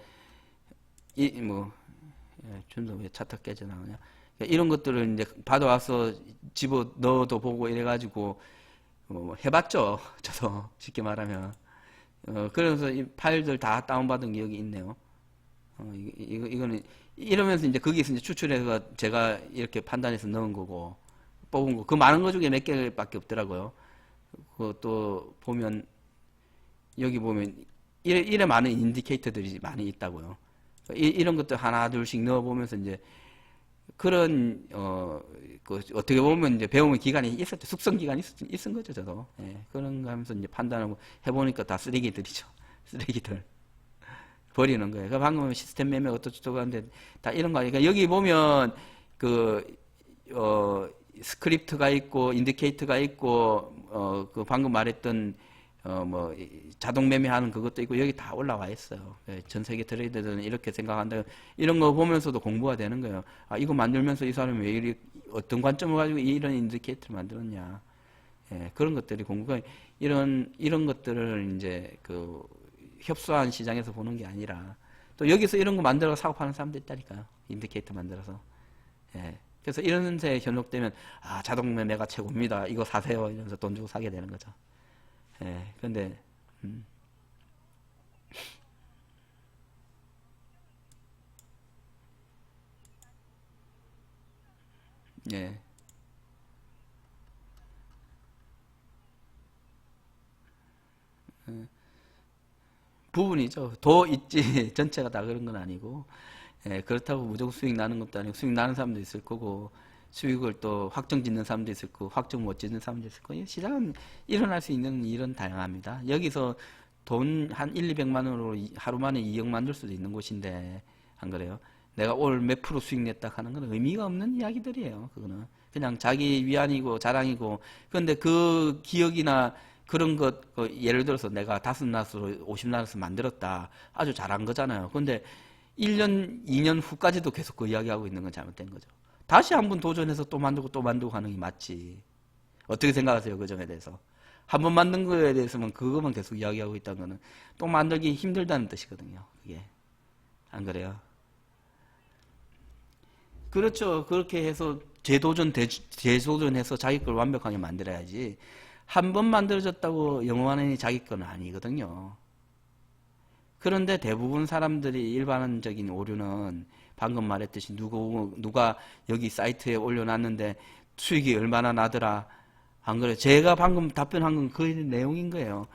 준서 왜 차타 깨져 나오냐? 이런 것들을 이제 받아와서 집어 넣어도 보고 이래가지고 해봤죠. 저도 쉽게 말하면 그래서 이 파일들 다 다운받은 게 여기 있네요. 이거는 이러면서 이제 거기서 이제 추출해서 제가 이렇게 판단해서 넣은 거고 뽑은 거 그 많은 거 중에 몇 개밖에 없더라고요. 그것도 보면 여기 보면 이래 많은 인디케이터들이 많이 있다고요. 이런 것들 하나 둘씩 넣어보면서 이제 그런 어떻게 보면 이제 배우는 기간이 있었죠. 숙성 기간이 있은 거죠, 저도. 예, 그런 거 하면서 이제 판단하고 해보니까 다 쓰레기들이죠. 쓰레기들 버리는 거예요. 그러니까 방금 시스템 매매 어쩌고 하는데 다 이런 거 아니까 여기 보면 스크립트가 있고 인디케이터가 있고 그 방금 말했던 뭐 자동 매매하는 그것도 있고 여기 다 올라와 있어요. 전 세계 트레이더들은 이렇게 생각한다. 이런 거 보면서도 공부가 되는 거예요. 아 이거 만들면서 이 사람이 왜 이리 어떤 관점을 가지고 이런 인디케이터를 만들었냐. 예, 그런 것들이 공부가 이런 것들을 이제 그 협소한 시장에서 보는 게 아니라 또 여기서 이런 거 만들어 사고 파는 사람도 있다니까요. 인디케이터 만들어서. 예. 그래서 이런 데 현혹되면 아 자동 매매가 최고입니다. 이거 사세요. 이러면서 돈 주고 사게 되는 거죠. 예. 근데 예. 부분이죠. 더 있지 전체가 다 그런 건 아니고 예, 그렇다고 무조건 수익 나는 것도 아니고 수익 나는 사람도 있을 거고 수익을 또 확정 짓는 사람도 있을 거고 확정 못 짓는 사람도 있을 거예요. 시장은 일어날 수 있는 일은 다양합니다. 여기서 돈 한 1, 200만 원으로 하루 만에 2억 만들 수도 있는 곳인데 안 그래요? 내가 올 몇 프로 수익 냈다 하는 건 의미가 없는 이야기들이에요. 그거는 그냥 자기 위안이고 자랑이고 그런데 그 기억이나 그런 것 예를 들어서 내가 5낫으로 50낫을 만들었다. 아주 잘한 거잖아요. 그런데 1년, 2년 후까지도 계속 그 이야기하고 있는 건 잘못된 거죠. 다시 한번 도전해서 또 만들고 하는 게 맞지. 어떻게 생각하세요? 그 점에 대해서. 한 번 만든 거에 대해서만 그것만 계속 이야기하고 있다는 거는 또 만들기 힘들다는 뜻이거든요. 그게. 안 그래요? 그렇죠. 그렇게 해서 재도전해서 자기 걸 완벽하게 만들어야지. 한 번 만들어졌다고 영원히 자기 건 아니거든요. 그런데 대부분 사람들이 일반적인 오류는 방금 말했듯이 누가 여기 사이트에 올려놨는데 수익이 얼마나 나더라. 안 그래요? 제가 방금 답변한 건 그 내용인 거예요.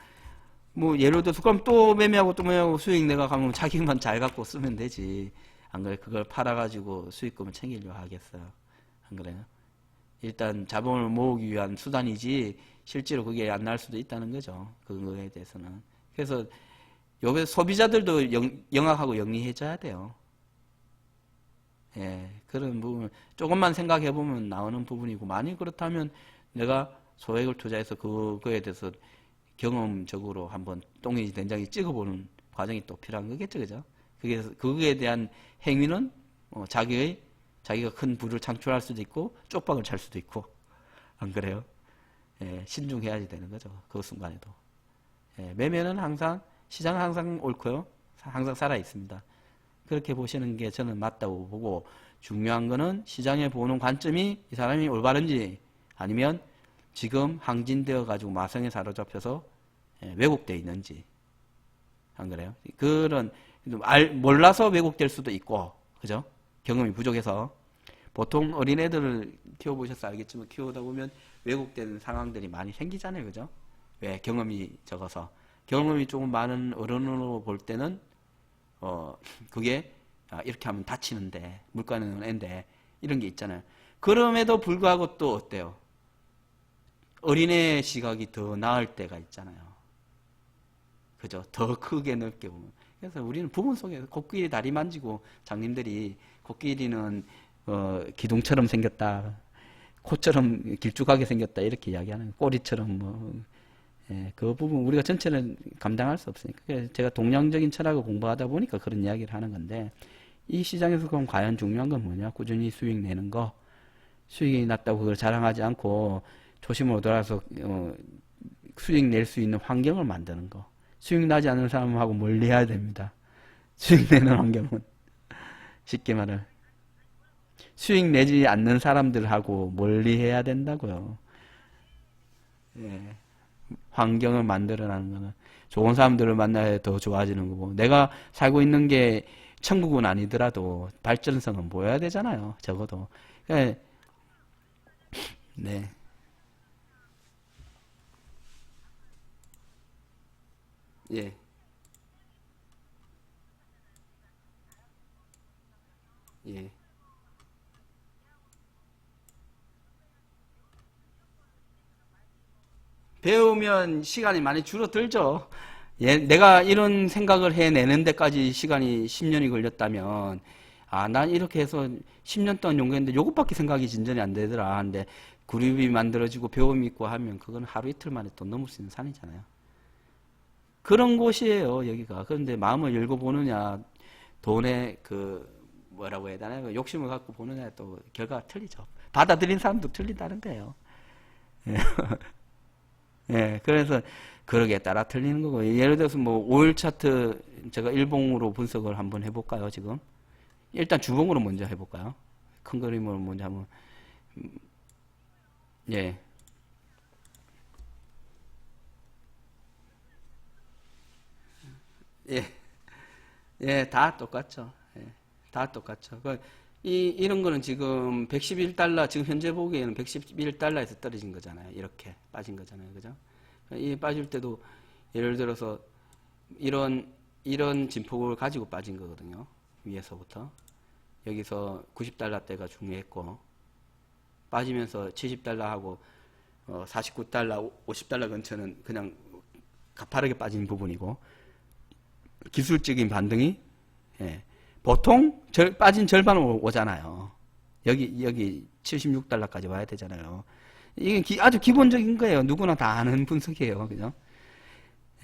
뭐 예를 들어서 그럼 또 매매하고 또 매매하고 수익 내가 가면 자기만 잘 갖고 쓰면 되지. 안 그래? 그걸 팔아가지고 수익금을 챙기려고 하겠어요. 안 그래요? 일단 자본을 모으기 위한 수단이지 실제로 그게 안 날 수도 있다는 거죠. 그거에 대해서는. 그래서 요새 소비자들도 영악하고 영리해져야 돼요. 예, 그런 부분 조금만 생각해 보면 나오는 부분이고, 만일 그렇다면 내가 소액을 투자해서 그거에 대해서 경험적으로 한번 똥이 된장이 찍어보는 과정이 또 필요한 거겠죠, 그죠? 그거에 대한 행위는 자기가 큰 부를 창출할 수도 있고 쪽박을 찰 수도 있고, 안 그래요? 예, 신중해야지 되는 거죠, 그 순간에도. 예, 매매는 항상 시장은 항상 옳고요, 항상 살아 있습니다. 그렇게 보시는 게 저는 맞다고 보고, 중요한 거는 시장에 보는 관점이 이 사람이 올바른지 아니면 지금 항진되어 가지고 마성에 사로잡혀서 왜곡되어 있는지, 안 그래요? 그런 몰라서 왜곡될 수도 있고, 그죠? 경험이 부족해서. 보통 어린애들을 키워보셔서 알겠지만 키우다 보면 왜곡되는 상황들이 많이 생기잖아요, 그죠? 왜? 경험이 적어서. 경험이 조금 많은 어른으로 볼 때는 그게 이렇게 하면 다치는데, 물가는 앤데, 이런 게 있잖아요. 그럼에도 불구하고 또 어때요? 어린애 시각이 더 나을 때가 있잖아요. 그죠? 더 크게 넓게 보면. 그래서 우리는 부분 속에서 코끼리 다리 만지고, 장님들이 코끼리는 기둥처럼 생겼다, 코처럼 길쭉하게 생겼다, 이렇게 이야기하는, 꼬리처럼 예, 그 부분 우리가 전체는 감당할 수 없으니까. 그래서 제가 동양적인 철학을 공부하다 보니까 그런 이야기를 하는 건데, 이 시장에서 그럼 과연 중요한 건 뭐냐? 꾸준히 수익 내는 거. 수익이 났다고 그걸 자랑하지 않고 초심으로 돌아서 수익 낼 수 있는 환경을 만드는 거. 수익 나지 않는 사람하고 멀리해야 됩니다. 수익 내는 환경은. 쉽게 말해. 수익 내지 않는 사람들하고 멀리해야 된다고요. 예. 환경을 만들어내는 거는 좋은 사람들을 만나야 더 좋아지는 거고, 내가 살고 있는 게 천국은 아니더라도 발전성은 보여야 되잖아요, 적어도. 네. 네. 예. 예. 배우면 시간이 많이 줄어들죠. 예, 내가 이런 생각을 해내는 데까지 시간이 10년이 걸렸다면, 난 이렇게 해서 10년 동안 연구했는데 요것밖에 생각이 진전이 안 되더라. 근데 그룹이 만들어지고 배움이 있고 하면 그건 하루 이틀 만에 또 넘을 수 있는 산이잖아요. 그런 곳이에요, 여기가. 그런데 마음을 열고 보느냐, 돈의 뭐라고 해야 되나요? 욕심을 갖고 보느냐, 또 결과가 틀리죠. 받아들인 사람도 틀린다는 거예요. 예. 예, 그래서 그러기에 따라 틀리는 거고. 예를 들어서 뭐 5일 차트 제가 일봉으로 분석을 한번 해볼까요, 지금? 일단 주봉으로 먼저 해볼까요? 큰 그림으로 먼저 한번. 예, 예, 예, 다 똑같죠. 예, 다 똑같죠. 이런 거는 지금 111달러, 지금 현재 보기에는 111달러에서 떨어진 거잖아요. 이렇게 빠진 거잖아요. 그죠? 이 빠질 때도 예를 들어서 이런 진폭을 가지고 빠진 거거든요. 위에서부터. 여기서 90달러대가 중요했고, 빠지면서 70달러하고 49달러, 50달러 근처는 그냥 가파르게 빠진 부분이고, 기술적인 반등이 예, 보통 빠진 절반은 오잖아요. 여기 76달러까지 와야 되잖아요. 이게 아주 기본적인 거예요. 누구나 다 아는 분석이에요. 그죠?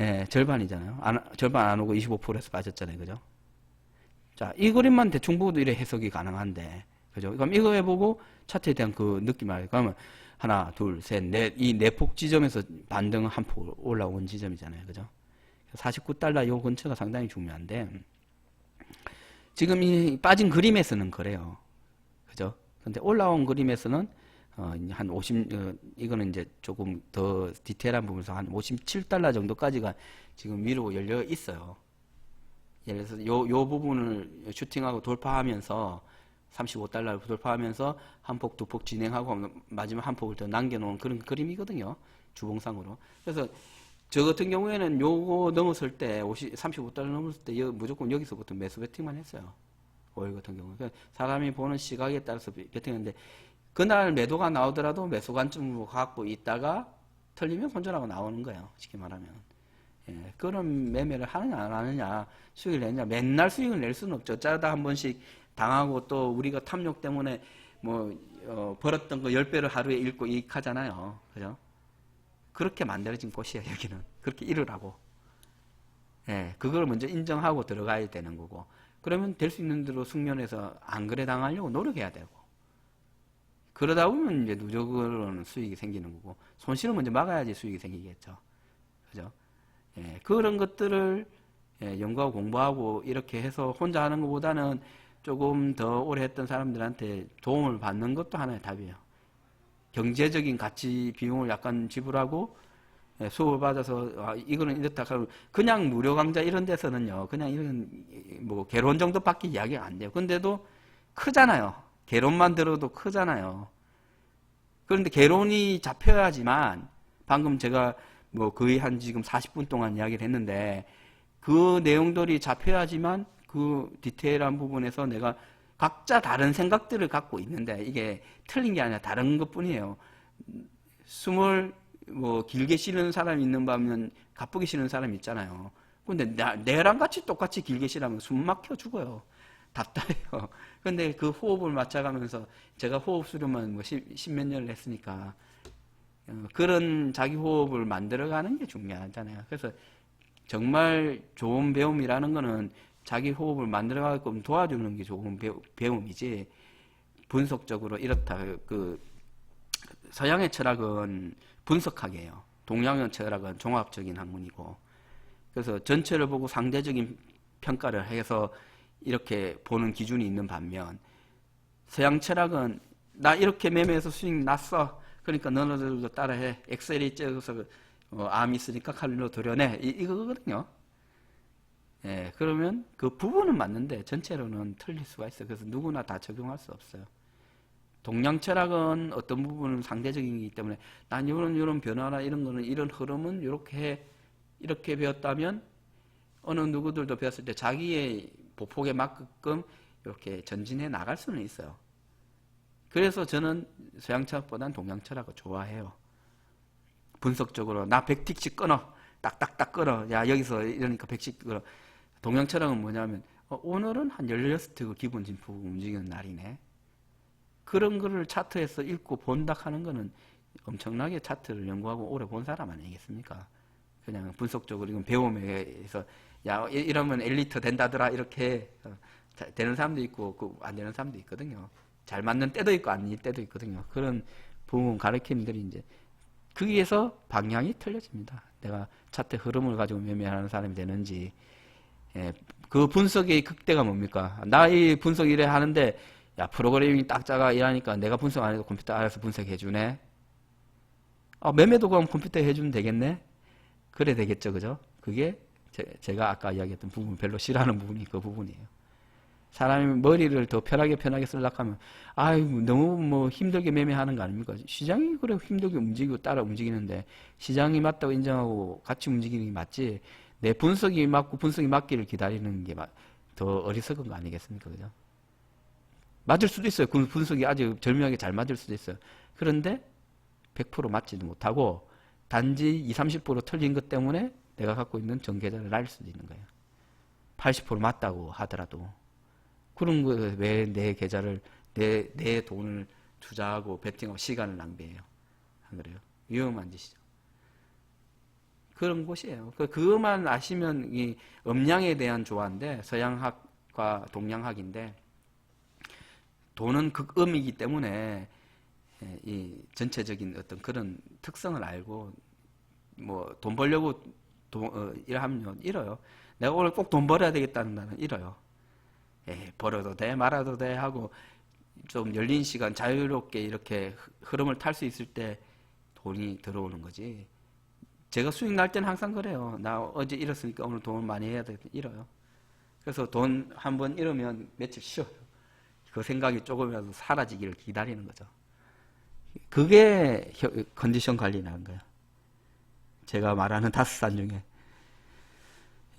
예, 절반이잖아요. 절반 안 오고 25%에서 빠졌잖아요. 그죠? 자, 이 그림만 대충 보고도 이래 해석이 가능한데, 그죠? 그럼 이거 해보고 차트에 대한 그 느낌 알아요. 그러면 하나, 둘, 셋, 넷, 이 내폭 지점에서 반등 한 폭 올라온 지점이잖아요. 그죠? 49달러 요 근처가 상당히 중요한데, 지금 이 빠진 그림에서는 그래요. 그죠? 근데 올라온 그림에서는 한 50, 이거는 이제 조금 더 디테일한 부분에서 한 57달러 정도까지가 지금 위로 열려 있어요. 예를 들어서 요 부분을 슈팅하고 돌파하면서 35달러를 돌파하면서 한 폭, 두 폭 진행하고 마지막 한 폭을 더 남겨놓은 그런 그림이거든요. 주봉상으로. 그래서 저 같은 경우에는 요거 넘었을 때 35달러 넘었을 때 무조건 여기서부터 매수 베팅만 했어요. 오일 같은 경우는. 그러니까 사람이 보는 시각에 따라서 베팅하는데 그날 매도가 나오더라도 매수 관점으로 갖고 있다가 틀리면 손절하고 나오는 거예요. 쉽게 말하면. 예, 그런 매매를 하느냐 안 하느냐, 수익을 내느냐. 맨날 수익을 낼 수는 없죠. 짜다 한 번씩 당하고 또 우리가 탐욕 때문에 벌었던 거 10배를 하루에 잃고 이익하잖아요. 그죠? 그렇게 만들어진 곳이에요, 여기는. 그렇게 이르라고. 예, 그걸 먼저 인정하고 들어가야 되는 거고. 그러면 될 수 있는 대로 숙면해서 안 그래 당하려고 노력해야 되고. 그러다 보면 이제 누적으로는 수익이 생기는 거고, 손실을 먼저 막아야지 수익이 생기겠죠. 그죠? 예, 그런 것들을 연구하고 공부하고 이렇게 해서 혼자 하는 것보다는 조금 더 오래 했던 사람들한테 도움을 받는 것도 하나의 답이에요. 경제적인 가치 비용을 약간 지불하고 수업을 받아서 이거는 이렇다 하고 그냥 무료 강좌 이런 데서는요, 그냥 이런 뭐 개론 정도밖에 이야기가 안 돼요. 근데도 크잖아요. 개론만 들어도 크잖아요. 그런데 개론이 잡혀야지만, 방금 제가 뭐 거의 한 지금 40분 동안 이야기를 했는데, 그 내용들이 잡혀야지만 그 디테일한 부분에서 내가 각자 다른 생각들을 갖고 있는데, 이게 틀린 게 아니라 다른 것 뿐이에요. 숨을 뭐 길게 쉬는 사람이 있는 반면 가쁘게 쉬는 사람이 있잖아요. 근데 내랑 같이 똑같이 길게 쉬라면 숨 막혀 죽어요. 답답해요. 근데 그 호흡을 맞춰가면서, 제가 호흡 수련만 뭐 십몇 년을 했으니까 그런 자기 호흡을 만들어가는 게 중요하잖아요. 그래서 정말 좋은 배움이라는 거는 자기 호흡을 만들어가게끔 도와주는 게 좋은 배움이지, 분석적으로 이렇다. 그 서양의 철학은 분석하게 해요. 동양의 철학은 종합적인 학문이고, 그래서 전체를 보고 상대적인 평가를 해서 이렇게 보는 기준이 있는 반면, 서양 철학은 나 이렇게 매매해서 수익 났어. 그러니까 너네들도 따라해. 엑셀이 째서 암이 있으니까 칼로 도려내. 이거거든요. 예, 그러면 그 부분은 맞는데 전체로는 틀릴 수가 있어요. 그래서 누구나 다 적용할 수 없어요. 동양 철학은 어떤 부분은 상대적이기 때문에 난 이런 변화나 이런 거는, 이런 흐름은 이렇게 배웠다면 어느 누구들도 배웠을 때 자기의 보폭에 맞게끔 이렇게 전진해 나갈 수는 있어요. 그래서 저는 서양 철학보다는 동양 철학을 좋아해요. 분석적으로 나 100틱씩 끊어. 딱딱딱 끊어. 야, 여기서 이러니까 100씩 끊어. 동양 철학은 뭐냐면 오늘은 한 16틱을 기본 진폭 움직이는 날이네. 그런 거를 차트에서 읽고 본다 하는 거는 엄청나게 차트를 연구하고 오래 본 사람 아니겠습니까? 그냥 분석적으로 이건 배움에서 야, 이러면 엘리트 된다더라 이렇게 되는 사람도 있고 안 되는 사람도 있거든요. 잘 맞는 때도 있고 아닌 때도 있거든요. 그런 부분 가르침들이 이제 거기에서 방향이 틀려집니다. 내가 차트 흐름을 가지고 매매하는 사람이 되는지. 예, 그 분석의 극대가 뭡니까? 나 이 분석 이래 하는데, 야, 프로그래밍이 딱 짜가 이러니까 내가 분석 안 해도 컴퓨터 알아서 분석해주네. 매매도 그럼 컴퓨터 해주면 되겠네? 그래 되겠죠, 그죠? 그게 제가 아까 이야기했던 부분, 별로 싫어하는 부분이 그 부분이에요. 사람이 머리를 더 편하게 쓰려고 하면, 너무 뭐 힘들게 매매하는 거 아닙니까? 시장이 그래 힘들게 움직이고 따라 움직이는데, 시장이 맞다고 인정하고 같이 움직이는 게 맞지, 내 분석이 맞고 분석이 맞기를 기다리는 게 더 어리석은 거 아니겠습니까? 그죠? 맞을 수도 있어요. 그 분석이 아주 절묘하게 잘 맞을 수도 있어요. 그런데 100% 맞지도 못하고 단지 20, 30% 틀린 것 때문에 내가 갖고 있는 전 계좌를 날릴 수도 있는 거예요. 80% 맞다고 하더라도. 그런 거에 왜 내 계좌를, 내 돈을 투자하고 베팅하고 시간을 낭비해요? 안 그래요? 위험한 짓이죠. 그런 곳이에요. 그것만 아시면 이 음량에 대한 조화인데, 서양학과 동양학인데, 돈은 극음이기 때문에 이 전체적인 어떤 그런 특성을 알고, 뭐 돈 벌려고 일하면 잃어요. 내가 오늘 꼭 돈 벌어야 되겠다는 날은 잃어요. 벌어도 돼 말아도 돼 하고 좀 열린 시간 자유롭게 이렇게 흐름을 탈 수 있을 때 돈이 들어오는 거지. 제가 수익 날 때는 항상 그래요. 나 어제 잃었으니까 오늘 돈을 많이 해야 돼. 잃어요. 그래서 돈 한번 잃으면 며칠 쉬어요. 그 생각이 조금이라도 사라지기를 기다리는 거죠. 그게 컨디션 관리라는 거예요. 제가 말하는 5산 중에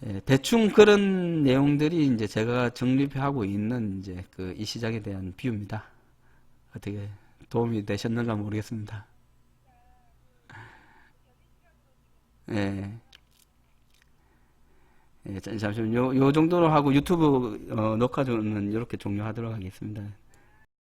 예, 대충 그런 내용들이 이제 제가 정립하고 있는 이제 그 이 시장에 대한 비유입니다. 어떻게 도움이 되셨는가 모르겠습니다. 예, 예, 잠시만요. 요 정도로 하고 유튜브 녹화 는 이렇게 종료하도록 하겠습니다.